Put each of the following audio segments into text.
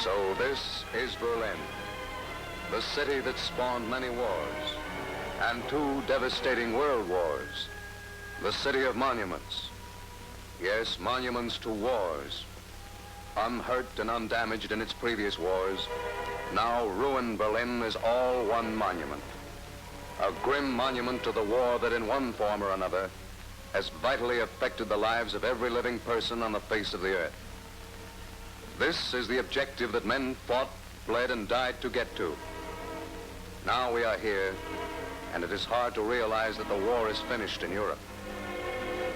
So this is Berlin, the city that spawned many wars and 2 devastating world wars, the city of monuments. Yes, monuments to wars. Unhurt and undamaged in its previous wars, now ruined Berlin is all one monument. A grim monument to the war that in one form or another has vitally affected the lives of every living person on the face of the earth. This is the objective that men fought, bled, and died to get to. Now we are here, and it is hard to realize that the war is finished in Europe.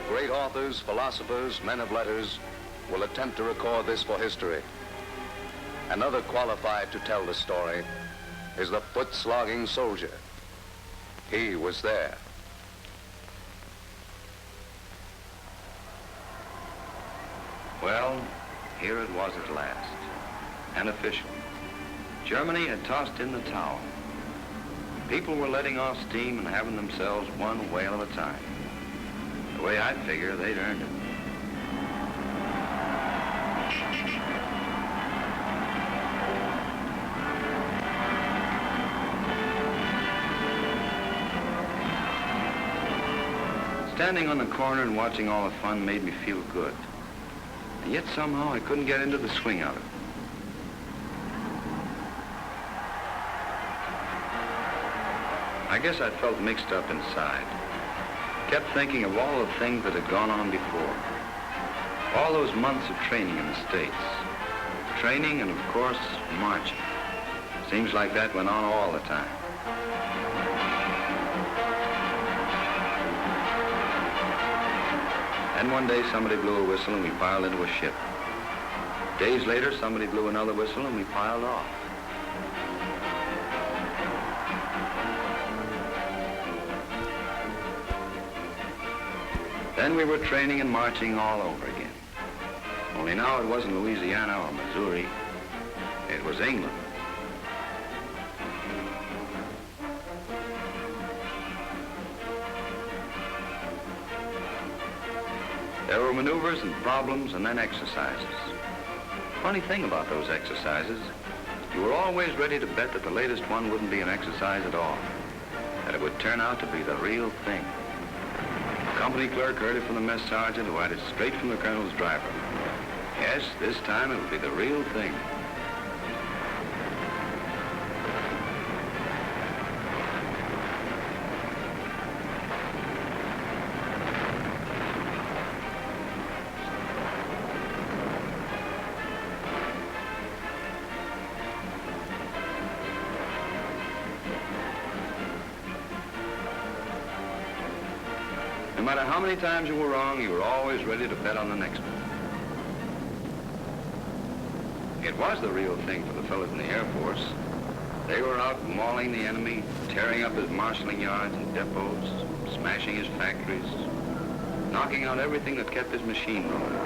Great authors, philosophers, men of letters will attempt to record this for history. Another qualified to tell the story is the foot-slogging soldier. He was there. Well, here it was at last, an official. Germany had tossed in the towel. People were letting off steam and having themselves one whale at a time. The way I figure, they'd earned it. Standing on the corner and watching all the fun made me feel good. And yet somehow I couldn't get into the swing of it. I guess I felt mixed up inside. Kept thinking of all the things that had gone on before. All those months of training in the States. Training and, of course, marching. Seems like that went on all the time. Then one day somebody blew a whistle and we piled into a ship. Days later somebody blew another whistle and we piled off. Then we were training and marching all over again. Only now it wasn't Louisiana or Missouri, it was England. There were maneuvers and problems and then exercises. Funny thing about those exercises, you were always ready to bet that the latest one wouldn't be an exercise at all, that it would turn out to be the real thing. The company clerk heard it from the mess sergeant who had it straight from the colonel's driver. Yes, this time it would be the real thing. No matter how many times you were wrong, you were always ready to bet on the next one. It was the real thing for the fellas in the Air Force. They were out mauling the enemy, tearing up his marshalling yards and depots, smashing his factories, knocking out everything that kept his machine rolling.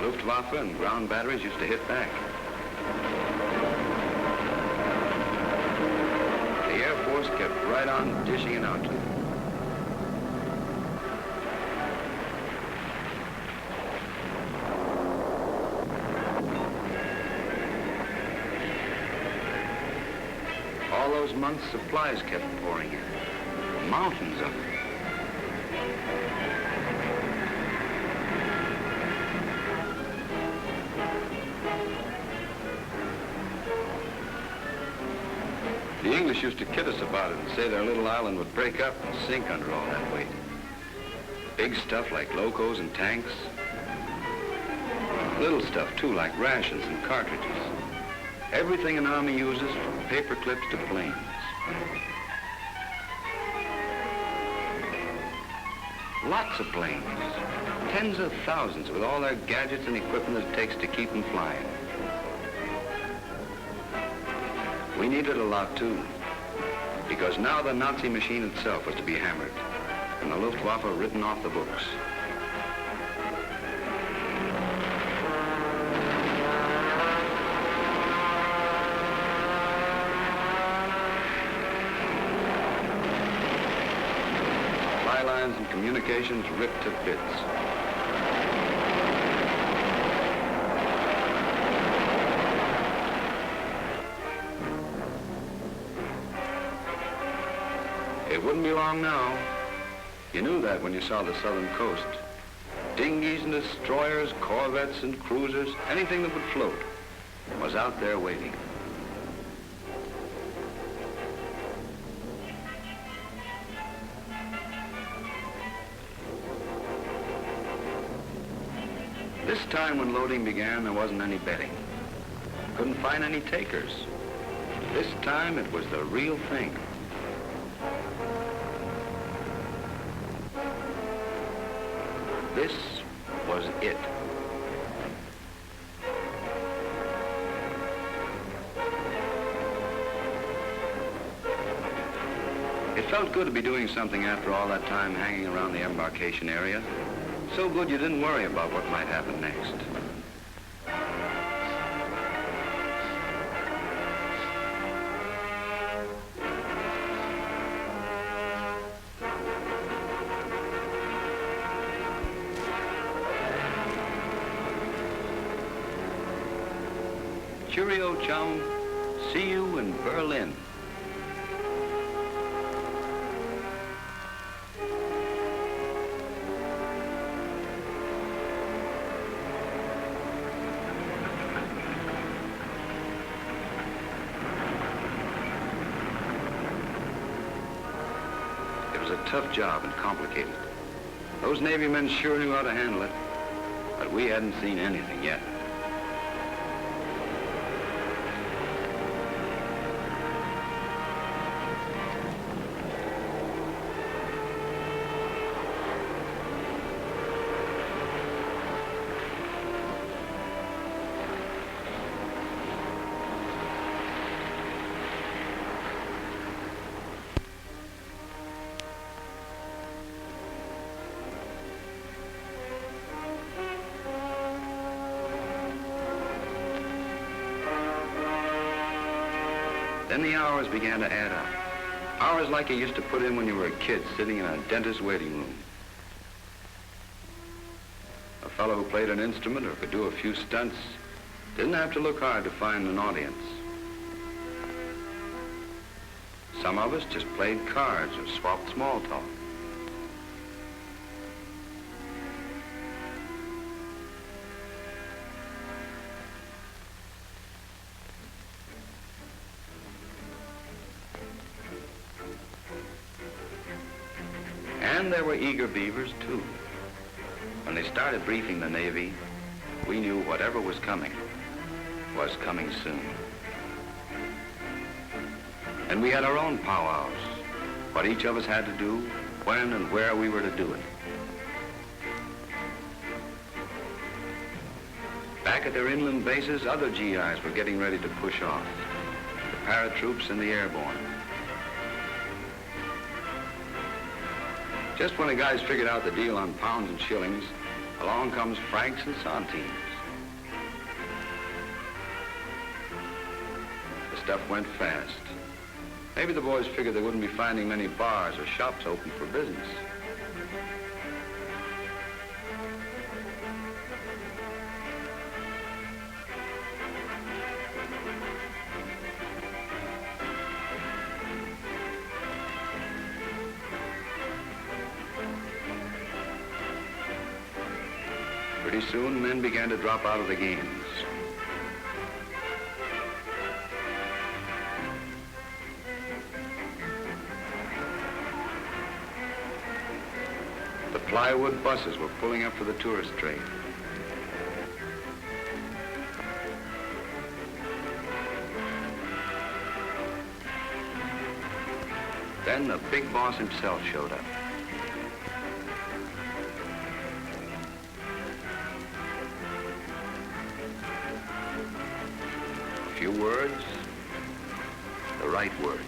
Luftwaffe and ground batteries used to hit back. The Air Force kept right on dishing it out to them. All those months, supplies kept pouring in. Mountains of them. The English used to kid us about it and say their little island would break up and sink under all that weight. Big stuff like locos and tanks. Little stuff, too, like rations and cartridges. Everything an army uses, from paper clips to planes. Lots of planes. Tens of thousands with all their gadgets and equipment it takes to keep them flying. We needed a lot, too, because now the Nazi machine itself was to be hammered and the Luftwaffe written off the books. embarkations ripped to bits. It wouldn't be long now. You knew that when you saw the southern coast. Dinghies and destroyers, corvettes and cruisers, anything that would float was out there waiting. This time when loading began, there wasn't any betting. Couldn't find any takers. This time it was the real thing. This was it. It felt good to be doing something after all that time hanging around the embarkation area. So good you didn't worry about what might happen next. Cheerio, chum. See you in Berlin. It was a tough job and complicated. Those Navy men sure knew how to handle it, but we hadn't seen anything yet. Then the hours began to add up. Hours like you used to put in when you were a kid, sitting in a dentist's waiting room. A fellow who played an instrument or could do a few stunts didn't have to look hard to find an audience. Some of us just played cards or swapped small talk. And there were eager beavers, too. When they started briefing the Navy, we knew whatever was coming soon. And we had our own powwows, what each of us had to do, when and where we were to do it. Back at their inland bases, other GIs were getting ready to push off. The paratroops and the airborne. Just when the guys figured out the deal on pounds and shillings, along comes francs and centimes. The stuff went fast. Maybe the boys figured they wouldn't be finding many bars or shops open for business. Pretty soon, men began to drop out of the games. The plywood buses were pulling up for the tourist trade. Then the big boss himself showed up. A few words, the right words.